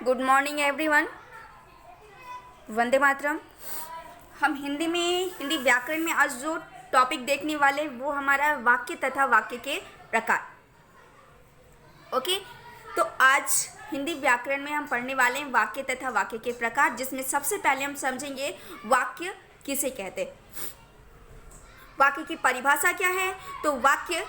Good morning everyone. वंदे मातरम। हम हिंदी व्याकरण में आज जो टॉपिक देखने वाले वो हमारा वाक्य तथा वाक्य के प्रकार। ओके, तो आज हिंदी व्याकरण में हम पढ़ने वाले हैं वाक्य तथा वाक्य के प्रकार, जिसमें सबसे पहले हम समझेंगे वाक्य किसे कहते हैं। वाक्य की परिभाषा क्या है? तो वाक्य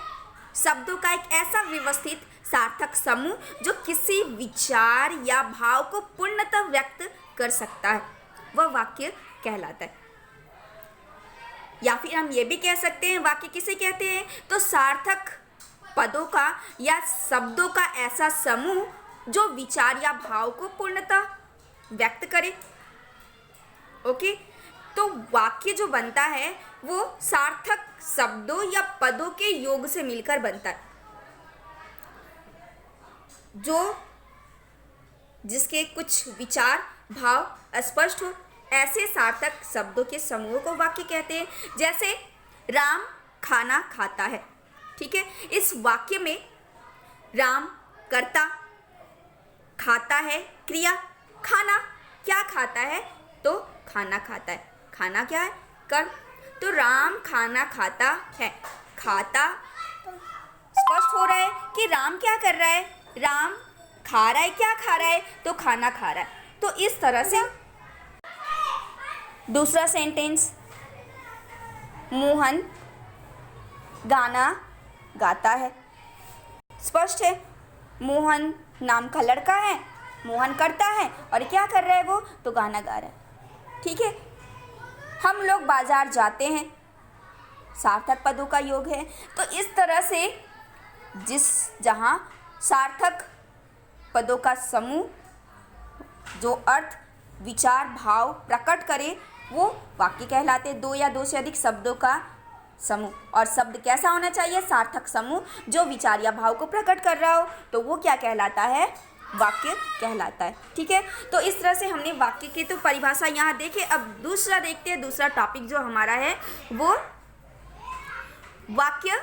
शब्दों का एक ऐसा व्यवस्थित सार्थक समूह जो किसी विचार या भाव को पूर्णतः व्यक्त कर सकता है, वह वाक्य कहलाता है। या फिर हम ये भी कह सकते हैं वाक्य किसे कहते हैं, तो सार्थक पदों का या शब्दों का ऐसा समूह जो विचार या भाव को पूर्णतः व्यक्त करे। ओके, तो वाक्य जो बनता है वो सार्थक शब्दों या पदों के योग से मिलकर बनता है, जिसके कुछ विचार भाव स्पष्ट हो। ऐसे सार्थक शब्दों के समूह को वाक्य कहते हैं। जैसे राम खाना खाता है, ठीक है। इस वाक्य में राम कर्ता, खाता है क्रिया, खाना क्या खाता है, तो खाना खाता है। खाना क्या है? कर्म। तो राम खाना खाता है, खाता स्पष्ट हो रहा है कि राम क्या कर रहा है, राम खा रहा है। क्या खा रहा है? तो खाना खा रहा है। तो इस तरह से दूसरा सेंटेंस, मोहन गाना गाता है, स्पष्ट है। मोहन नाम का लड़का है, मोहन करता है और क्या कर रहा है वो, तो गाना गा रहा है, ठीक है। हम लोग बाजार जाते हैं, सार्थक पदों का योग है। तो इस तरह से जहाँ सार्थक पदों का समूह जो अर्थ विचार भाव प्रकट करे वो वाक्य कहलाते। दो या दो से अधिक शब्दों का समूह, और शब्द कैसा होना चाहिए? सार्थक समूह जो विचार या भाव को प्रकट कर रहा हो, तो वो क्या कहलाता है? वाक्य कहलाता है, ठीक है। तो इस तरह से हमने वाक्य की तो परिभाषा यहाँ देखे। अब दूसरा देखते हैं, दूसरा टॉपिक जो हमारा है वो वाक्य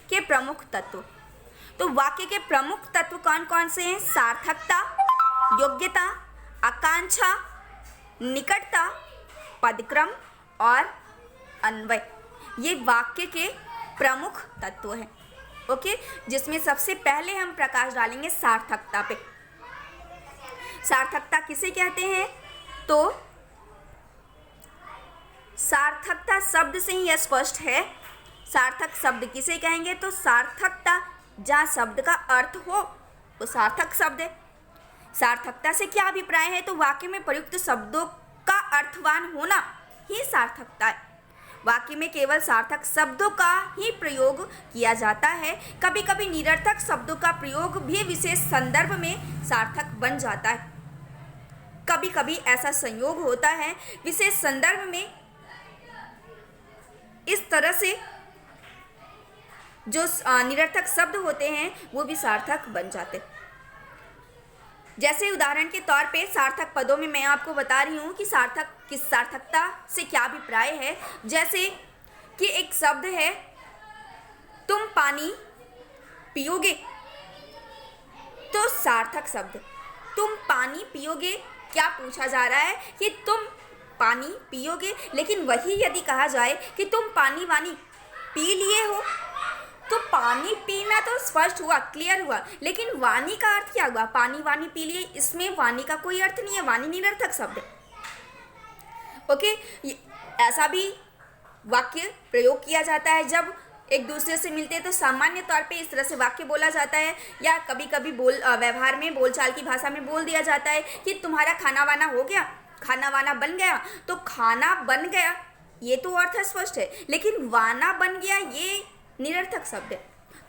के प्रमुख तत्व। तो वाक्य के प्रमुख तत्व कौन कौन से हैं? सार्थकता, योग्यता, आकांक्षा, निकटता, पदक्रम और अन्वय। ये वाक्य के प्रमुख तत्व हैं। ओके, जिसमें सबसे पहले हम प्रकाश डालेंगे सार्थकता पे। सार्थकता किसे कहते हैं? तो सार्थकता शब्द से ही स्पष्ट है। सार्थक शब्द किसे कहेंगे? तो सार्थकता जहाँ शब्द का अर्थ हो वो सार्थक शब्द है। सार्थकता से क्या अभिप्राय है? तो वाक्य में प्रयुक्त शब्दों का अर्थवान होना ही सार्थकता है। वाक्य में केवल सार्थक शब्दों का ही प्रयोग किया जाता है। कभी कभी निरर्थक शब्दों का प्रयोग भी विशेष संदर्भ में सार्थक बन जाता है। कभी कभी ऐसा संयोग होता है, विशेष संदर्भ में इस तरह से जो निरर्थक शब्द होते हैं वो भी सार्थक बन जाते। जैसे उदाहरण के तौर पे सार्थक पदों में मैं आपको बता रही हूँ कि सार्थकता से क्या अभिप्राय है। जैसे कि एक शब्द है, तुम पानी पियोगे, तो सार्थक शब्द तुम पानी पियोगे। क्या पूछा जा रहा है कि तुम पानी पियोगे, लेकिन वही यदि कहा जाए कि तुम पानी वानी पी लिए हो, तो पानी पीना तो स्पष्ट हुआ, क्लियर हुआ, लेकिन वाणी का अर्थ क्या हुआ? पानी वानी पी लिए, इसमें वाणी का कोई अर्थ नहीं है, वाणी निरर्थक शब्द है। ओके, ऐसा भी वाक्य प्रयोग किया जाता है जब एक दूसरे से मिलते हैं। तो सामान्य तौर पे इस तरह से वाक्य बोला जाता है, या कभी कभी व्यवहार में बोलचाल की भाषा में बोल दिया जाता है कि तुम्हारा खाना वाना हो गया, खाना वाना बन गया। तो खाना बन गया ये तो अर्थ स्पष्ट है, लेकिन वाना बन गया ये निरर्थक शब्द है।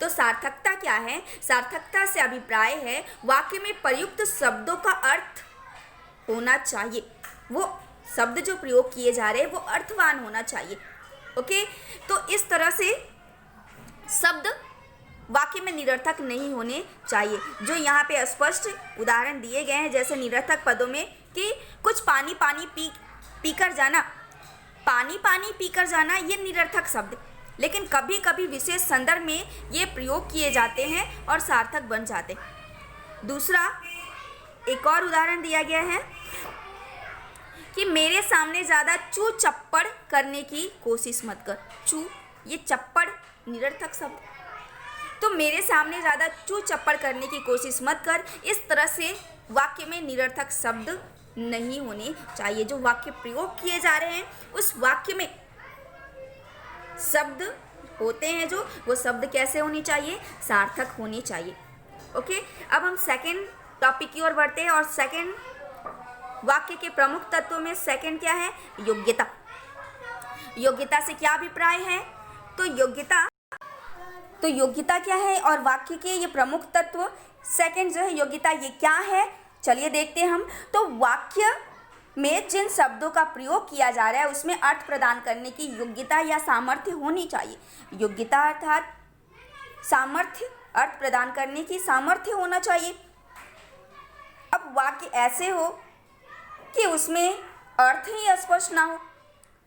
तो सार्थकता क्या है? सार्थकता से अभिप्राय है वाक्य में प्रयुक्त शब्दों का अर्थ होना चाहिए। वो शब्द जो प्रयोग किए जा रहे हैं वो अर्थवान होना चाहिए। ओके, तो इस तरह से शब्द वाक्य में निरर्थक नहीं होने चाहिए। जो यहाँ पे स्पष्ट उदाहरण दिए गए हैं, जैसे निरर्थक पदों में कि कुछ पानी पानी पीकर जाना, पानी पानी पीकर जाना ये निरर्थक शब्द, लेकिन कभी कभी विशेष संदर्भ में ये प्रयोग किए जाते हैं और सार्थक बन जाते हैं। दूसरा एक और उदाहरण दिया गया है कि मेरे सामने ज़्यादा चू चप्पड़ करने की कोशिश मत कर। चू, ये चप्पड़ निरर्थक शब्द, तो मेरे सामने ज़्यादा चू चप्पड़ करने की कोशिश मत कर, इस तरह से वाक्य में निरर्थक शब्द नहीं होने चाहिए। जो वाक्य प्रयोग किए जा रहे हैं उस वाक्य में शब्द होते हैं जो, वो शब्द कैसे होने चाहिए, सार्थक होने चाहिए। ओके, अब हम सेकंड टॉपिक की ओर बढ़ते हैं और सेकंड वाक्य के प्रमुख तत्वों में सेकंड क्या है, योग्यता। योग्यता से क्या अभिप्राय है, तो योग्यता क्या है और वाक्य के ये प्रमुख तत्व सेकंड जो है योग्यता, ये क्या है, चलिए देखते हैं हम। तो वाक्य में जिन शब्दों का प्रयोग किया जा रहा है उसमें अर्थ प्रदान करने की योग्यता या सामर्थ्य होनी चाहिए। योग्यता अर्थात सामर्थ्य, अर्थ प्रदान करने की सामर्थ्य होना चाहिए। अब वाक्य ऐसे हो कि उसमें अर्थ ही अस्पष्ट ना हो,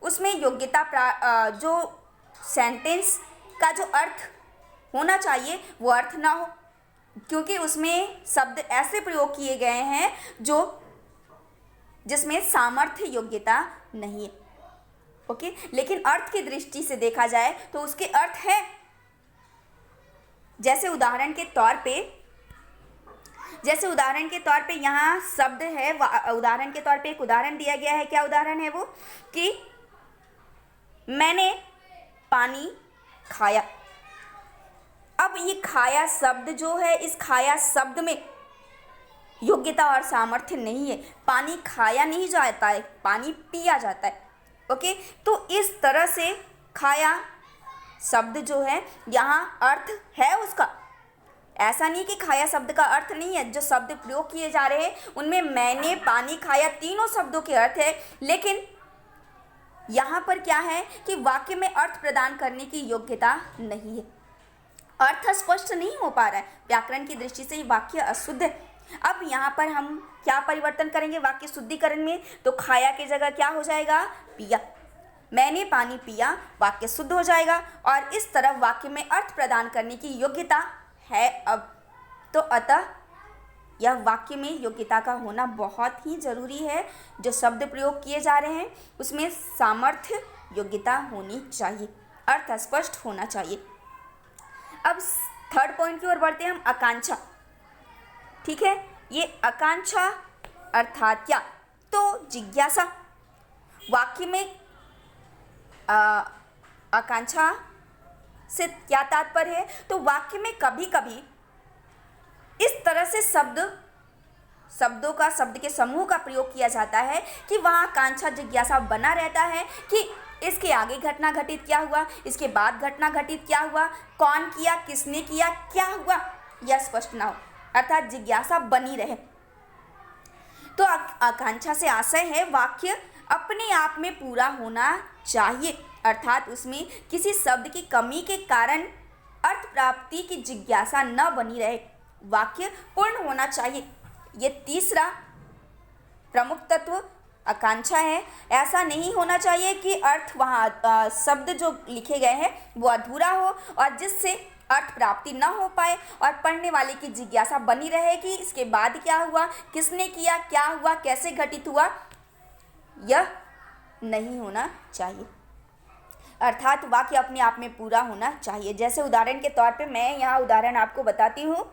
उसमें योग्यता जो सेंटेंस का जो अर्थ होना चाहिए वो अर्थ ना हो, क्योंकि उसमें शब्द ऐसे प्रयोग किए गए हैं जिसमें सामर्थ्य योग्यता नहीं है। ओके, लेकिन अर्थ की दृष्टि से देखा जाए तो उसके अर्थ है। जैसे उदाहरण के तौर पे यहाँ शब्द है, उदाहरण के तौर पे एक उदाहरण दिया गया है। क्या उदाहरण है वो, कि मैंने पानी खाया। अब ये खाया शब्द जो है, इस खाया शब्द में योग्यता और सामर्थ्य नहीं है। पानी खाया नहीं जाता है, पानी पिया जाता है। ओके, तो इस तरह से खाया शब्द जो है यहाँ अर्थ है उसका, ऐसा नहीं कि खाया शब्द का अर्थ नहीं है। जो शब्द प्रयोग किए जा रहे हैं उनमें मैंने, पानी, खाया तीनों शब्दों के अर्थ है, लेकिन यहाँ पर क्या है कि वाक्य में अर्थ प्रदान करने की योग्यता नहीं है, अर्थ स्पष्ट नहीं हो पा रहा है। व्याकरण की दृष्टि से ये वाक्य अशुद्ध है। अब यहाँ पर हम क्या परिवर्तन करेंगे वाक्य शुद्धिकरण में, तो खाया की जगह क्या हो जाएगा, पिया। मैंने पानी पिया, वाक्य शुद्ध हो जाएगा और इस तरह वाक्य में अर्थ प्रदान करने की योग्यता है। अब तो अतः यह वाक्य में योग्यता का होना बहुत ही जरूरी है। जो शब्द प्रयोग किए जा रहे हैं उसमें सामर्थ्य योग्यता होनी चाहिए, अर्थ स्पष्ट होना चाहिए। अब थर्ड पॉइंट की ओर बढ़ते हैं हम, आकांक्षा। ठीक है, ये आकांक्षा अर्थात क्या, तो जिज्ञासा। वाक्य में आकांक्षा से क्या तात्पर्य है, तो वाक्य में कभी कभी इस तरह से शब्द के समूह का प्रयोग किया जाता है कि वहाँ आकांक्षा, जिज्ञासा बना रहता है कि इसके आगे घटना घटित क्या हुआ, इसके बाद घटना घटित क्या हुआ, कौन किया, किसने किया, क्या हुआ, यह स्पष्ट ना हो, अर्थात जिज्ञासा बनी रहे। तो आकांक्षा से आशय है वाक्य अपने आप में पूरा होना चाहिए, अर्थात उसमें किसी शब्द की कमी के कारण अर्थ प्राप्ति की जिज्ञासा न बनी रहे, वाक्य पूर्ण होना चाहिए। ये तीसरा प्रमुख तत्व आकांक्षा है। ऐसा नहीं होना चाहिए कि अर्थ वहाँ शब्द जो लिखे गए हैं वो अधूरा हो और जिससे अर्थ प्राप्ति न हो पाए और पढ़ने वाले की जिज्ञासा बनी रहे कि इसके बाद क्या हुआ, किसने किया, क्या हुआ, कैसे घटित हुआ, यह नहीं होना चाहिए। अर्थात वाक्य अपने आप में पूरा होना चाहिए। जैसे उदाहरण के तौर पे मैं यहाँ उदाहरण आपको बताती हूँ,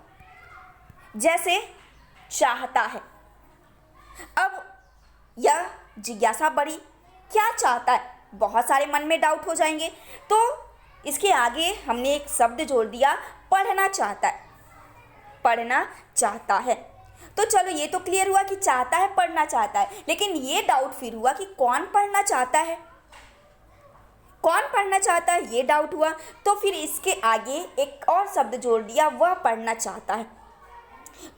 जैसे चाहता है। अब यह जिज्ञासा बढ़ी, क्या चाहता है, बहुत सारे मन में डाउट हो जाएंगे, तो इसके आगे हमने एक शब्द जोड़ दिया, पढ़ना चाहता है। पढ़ना चाहता है, तो चलो ये तो क्लियर हुआ कि चाहता है, पढ़ना चाहता है, लेकिन ये डाउट फिर हुआ कि कौन पढ़ना चाहता है, कौन पढ़ना चाहता है, ये डाउट हुआ। तो फिर इसके आगे एक और शब्द जोड़ दिया, वह पढ़ना चाहता है,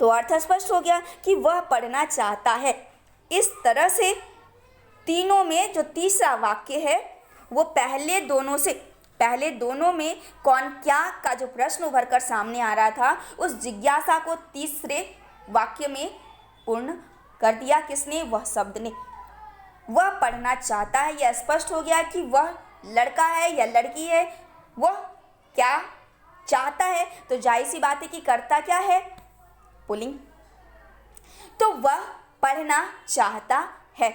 तो अर्थ स्पष्ट हो गया कि वह पढ़ना चाहता है। इस तरह से तीनों में जो तीसरा वाक्य है वो पहले दोनों में कौन क्या का जो प्रश्न उभर कर सामने आ रहा था, उस जिज्ञासा को तीसरे वाक्य में पूर्ण कर दिया। किसने, वह शब्द ने। वह पढ़ना चाहता है, यह स्पष्ट हो गया कि वह लड़का है या लड़की है, वह क्या चाहता है, तो जाहिर सी बात है कि कर्ता क्या है, पुल्लिंग। तो वह पढ़ना चाहता है।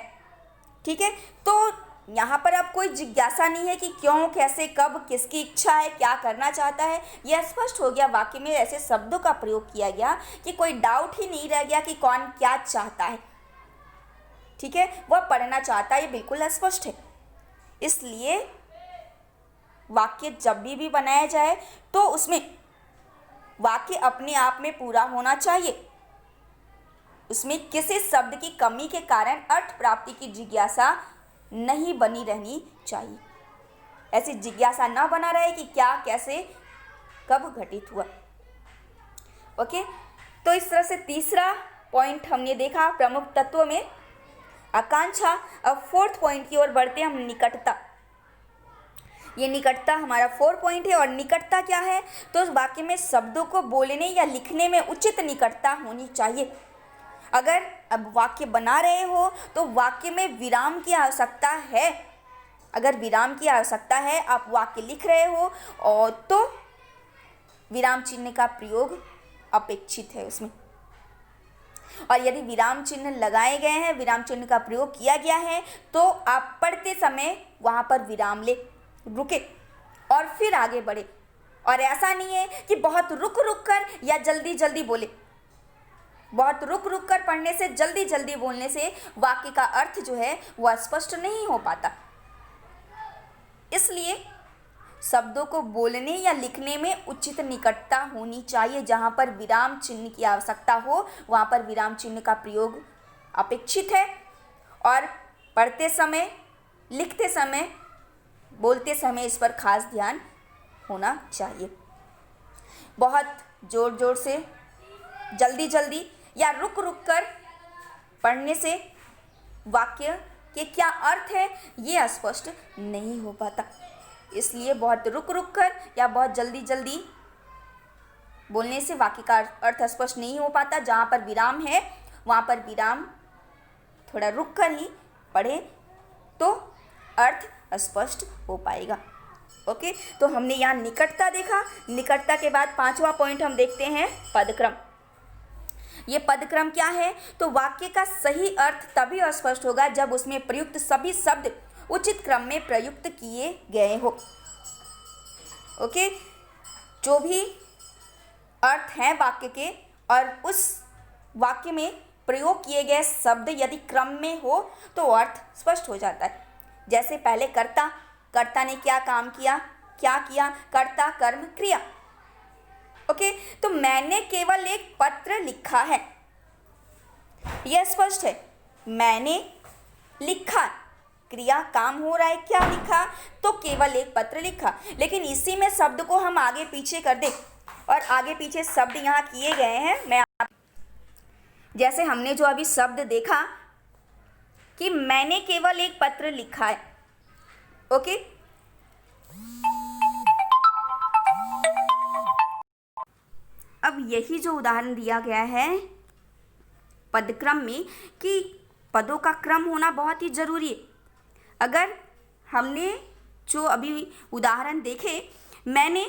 ठीक है, तो यहाँ पर अब कोई जिज्ञासा नहीं है कि क्यों, कैसे, कब, किसकी इच्छा है, क्या करना चाहता है। यह स्पष्ट हो गया, वाक्य में ऐसे शब्दों का प्रयोग किया गया कि कोई डाउट ही नहीं रह गया कि कौन क्या चाहता है। ठीक है, वह पढ़ना चाहता है, ये बिल्कुल स्पष्ट है। इसलिए वाक्य जब भी बनाया जाए तो उसमें वाक्य अपने आप में पूरा होना चाहिए। उसमें किसी शब्द की कमी के कारण अर्थ प्राप्ति की जिज्ञासा नहीं बनी रहनी चाहिए। ऐसी जिज्ञासा ना बना रहे कि क्या, कैसे, कब घटित हुआ। ओके, तो इस तरह से तीसरा पॉइंट हमने देखा प्रमुख तत्वों में आकांक्षा। अब फोर्थ पॉइंट की ओर बढ़ते हैं हम, निकटता। ये निकटता हमारा 4 पॉइंट है। और निकटता क्या है, तो उस वाक्य में शब्दों को बोलने या लिखने में उचित निकटता होनी चाहिए। अगर अब वाक्य बना रहे हो तो वाक्य में विराम की आवश्यकता है। अगर विराम की आवश्यकता है, आप वाक्य लिख रहे हो और तो विराम चिन्ह का प्रयोग अपेक्षित है उसमें। और यदि विराम चिन्ह लगाए गए हैं, विराम चिन्ह का प्रयोग किया गया है, तो आप पढ़ते समय वहाँ पर विराम ले, रुके और फिर आगे बढ़े। और ऐसा नहीं है कि बहुत रुक रुक कर या जल्दी जल्दी बोले। बहुत रुक रुक कर पढ़ने से, जल्दी जल्दी बोलने से वाक्य का अर्थ जो है वह स्पष्ट नहीं हो पाता। इसलिए शब्दों को बोलने या लिखने में उचित निकटता होनी चाहिए। जहाँ पर विराम चिन्ह की आवश्यकता हो वहाँ पर विराम चिन्ह का प्रयोग अपेक्षित है। और पढ़ते समय, लिखते समय, बोलते समय इस पर खास ध्यान होना चाहिए। बहुत ज़ोर ज़ोर से, जल्दी जल्दी या रुक रुक कर पढ़ने से वाक्य के क्या अर्थ है ये स्पष्ट नहीं हो पाता। इसलिए बहुत रुक रुक कर या बहुत जल्दी जल्दी बोलने से वाक्य का अर्थ स्पष्ट नहीं हो पाता। जहाँ पर विराम है वहाँ पर विराम थोड़ा रुक कर ही पढ़े तो अर्थ स्पष्ट हो पाएगा। ओके, तो हमने यहाँ निकटता देखा। निकटता के बाद 5वां पॉइंट हम देखते हैं पदक्रम। ये पदक्रम क्या है, तो वाक्य का सही अर्थ तभी स्पष्ट होगा जब उसमें प्रयुक्त सभी शब्द उचित क्रम में प्रयुक्त किए गए हो। ओके, जो भी अर्थ हैं वाक्य के और उस वाक्य में प्रयोग किए गए शब्द यदि क्रम में हो तो अर्थ स्पष्ट हो जाता है। जैसे पहले कर्ता, कर्ता ने क्या काम किया, क्या किया, कर्ता, कर्म, क्रिया। ओके, तो मैंने केवल एक पत्र लिखा है, यह स्पष्ट है। मैंने लिखा, क्रिया, काम हो रहा है, क्या लिखा, तो केवल एक पत्र लिखा। लेकिन इसी में शब्द को हम आगे पीछे कर दें और आगे पीछे शब्द यहाँ किए गए हैं। जैसे हमने जो अभी शब्द देखा कि मैंने केवल एक पत्र लिखा है। ओके, अब यही जो उदाहरण दिया गया है पदक्रम में कि पदों का क्रम होना बहुत ही जरूरी है। अगर हमने जो अभी उदाहरण देखे, मैंने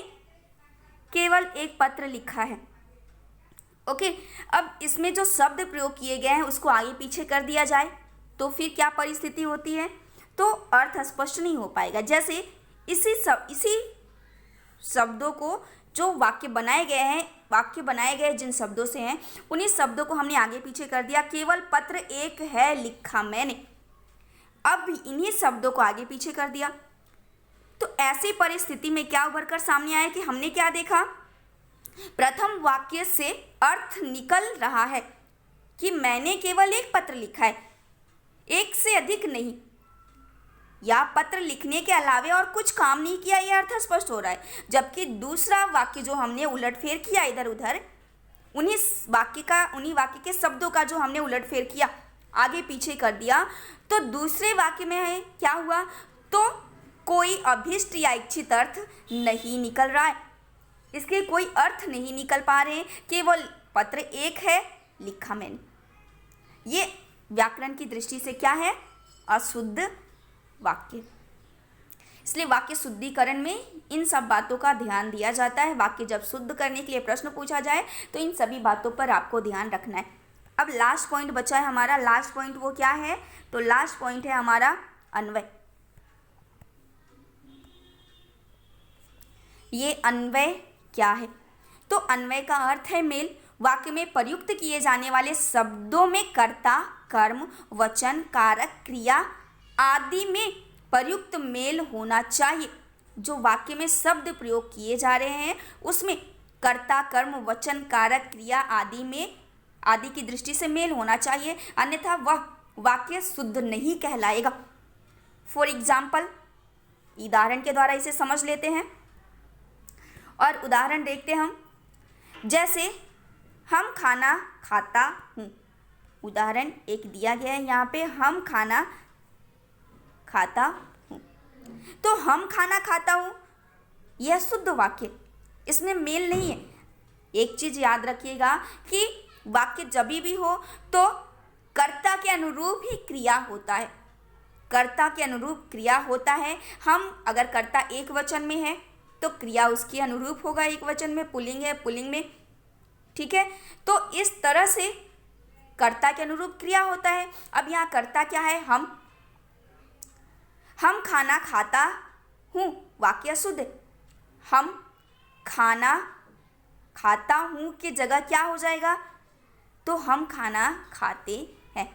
केवल एक पत्र लिखा है। ओके, अब इसमें जो शब्द प्रयोग किए गए हैं उसको आगे पीछे कर दिया जाए तो फिर क्या परिस्थिति होती है, तो अर्थ स्पष्ट नहीं हो पाएगा। जैसे इसी शब्दों को जो वाक्य बनाए गए जिन शब्दों से हैं उन्हीं शब्दों को हमने आगे पीछे कर दिया। केवल पत्र एक है लिखा मैंने, अब इन्हीं शब्दों को आगे पीछे कर दिया। तो ऐसी परिस्थिति में क्या उभर कर सामने आया कि हमने क्या देखा, प्रथम वाक्य से अर्थ निकल रहा है कि मैंने केवल एक पत्र लिखा है, एक से अधिक नहीं, या पत्र लिखने के अलावे और कुछ काम नहीं किया, यह अर्थ स्पष्ट हो रहा है। जबकि दूसरा वाक्य जो हमने उलटफेर किया इधर उधर, उन्हीं वाक्य के शब्दों का जो हमने उलटफेर किया, आगे पीछे कर दिया, तो दूसरे वाक्य में है क्या हुआ, तो कोई अभीष्ट या इच्छित अर्थ नहीं निकल रहा है, इसके कोई अर्थ नहीं निकल पा रहे हैं, केवल पत्र एक है लिखा मैंने। ये व्याकरण की दृष्टि से क्या है, अशुद्ध वाक्य। इसलिए वाक्य शुद्धिकरण में इन सब बातों का ध्यान दिया जाता है। वाक्य जब शुद्ध करने के लिए प्रश्न पूछा जाए तो इन सभी बातों पर आपको ध्यान रखना है। अब लास्ट पॉइंट बचा है हमारा। लास्ट पॉइंट वो क्या है? तो लास्ट पॉइंट है हमारा अन्वय। ये अन्वय क्या है? तो अन्वय का अर्थ है मेल। वाक्य में प्रयुक्त किए जाने वाले शब्दों में कर्ता, कर्म, वचन, कारक, क्रिया आदि में प्रयुक्त मेल होना चाहिए। जो वाक्य में शब्द प्रयोग किए जा रहे हैं उसमें कर्ता, कर्म, वचन, कारक, क्रिया आदि की दृष्टि से मेल होना चाहिए, अन्यथा वह वाक्य शुद्ध नहीं कहलाएगा। फॉर एग्जाम्पल, उदाहरण के द्वारा इसे समझ लेते हैं और उदाहरण देखते हैं हम। जैसे हम खाना खाता हूँ, उदाहरण एक दिया गया है यहाँ पे, हम खाना खाता हूँ। तो हम खाना खाता हूँ यह शुद्ध वाक्य, इसमें मेल नहीं है। एक चीज़ याद रखिएगा कि वाक्य जब भी हो तो कर्ता के अनुरूप ही क्रिया होता है। कर्ता के अनुरूप क्रिया होता है। हम अगर कर्ता एक वचन में है तो क्रिया उसके अनुरूप होगा एक वचन में, पुल्लिंग है पुल्लिंग में, ठीक है। तो इस तरह से कर्ता के अनुरूप क्रिया होता है। अब यहाँ कर्ता क्या है? हम खाना खाता हूँ, वाक्य शुद्ध है। हम खाना खाता हूँ की जगह क्या हो जाएगा? तो हम खाना खाते हैं।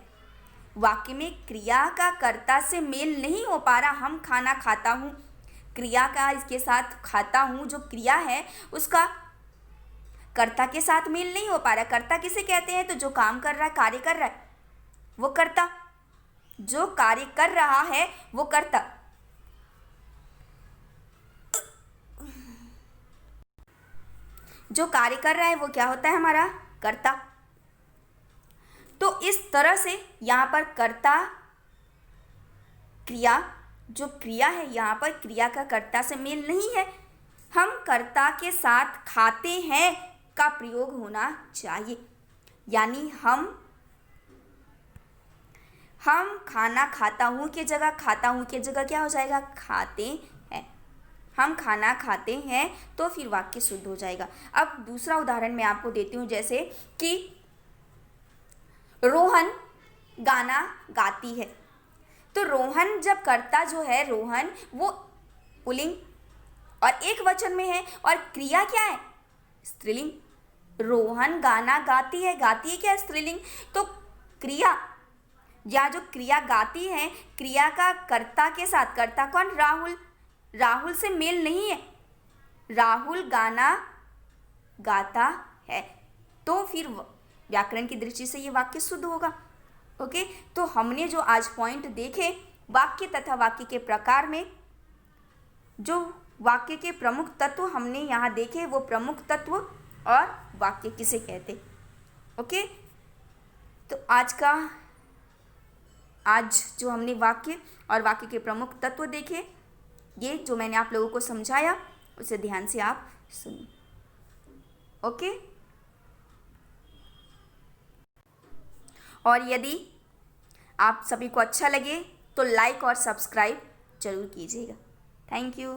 वाक्य में क्रिया का कर्ता से मेल नहीं हो पा रहा। हम खाना खाता हूँ, क्रिया का इसके साथ खाता हूँ जो क्रिया है उसका कर्ता के साथ मेल नहीं हो पा रहा। कर्ता किसे कहते हैं? तो जो काम कर रहा है, कार्य कर रहा है, वो कर्ता। जो कार्य कर रहा है वो कर्ता। जो कार्य कर रहा है वो क्या होता है? हमारा कर्ता। तो इस तरह से यहाँ पर कर्ता, क्रिया, जो क्रिया है यहाँ पर क्रिया का कर्ता से मेल नहीं है। हम कर्ता के साथ खाते हैं का प्रयोग होना चाहिए, यानी हम खाना खाता हूँ की जगह खाता हूँ की जगह क्या हो जाएगा? खाते हैं। हम खाना खाते हैं तो फिर वाक्य शुद्ध हो जाएगा। अब दूसरा उदाहरण मैं आपको देती हूँ, जैसे कि रोहन गाना गाती है। तो रोहन जब कर्ता जो है रोहन वो पुल्लिंग और एक वचन में है और क्रिया क्या है? स्त्रीलिंग। रोहन गाना गाती है, गाती है क्या? स्त्रीलिंग। तो क्रिया या जो क्रिया गाती है, क्रिया का कर्ता के साथ, कर्ता कौन? राहुल। राहुल से मेल नहीं है। राहुल गाना गाता है तो फिर व्याकरण की दृष्टि से ये वाक्य शुद्ध होगा। ओके, तो हमने जो आज पॉइंट देखे वाक्य तथा वाक्य के प्रकार में, जो वाक्य के प्रमुख तत्व हमने यहाँ देखे, वो प्रमुख तत्व और वाक्य किसे कहते। ओके, तो आज जो हमने वाक्य और वाक्य के प्रमुख तत्व देखे, ये जो मैंने आप लोगों को समझाया उसे ध्यान से आप सुनिए। ओके, और यदि आप सभी को अच्छा लगे तो लाइक और सब्सक्राइब जरूर कीजिएगा। Thank you.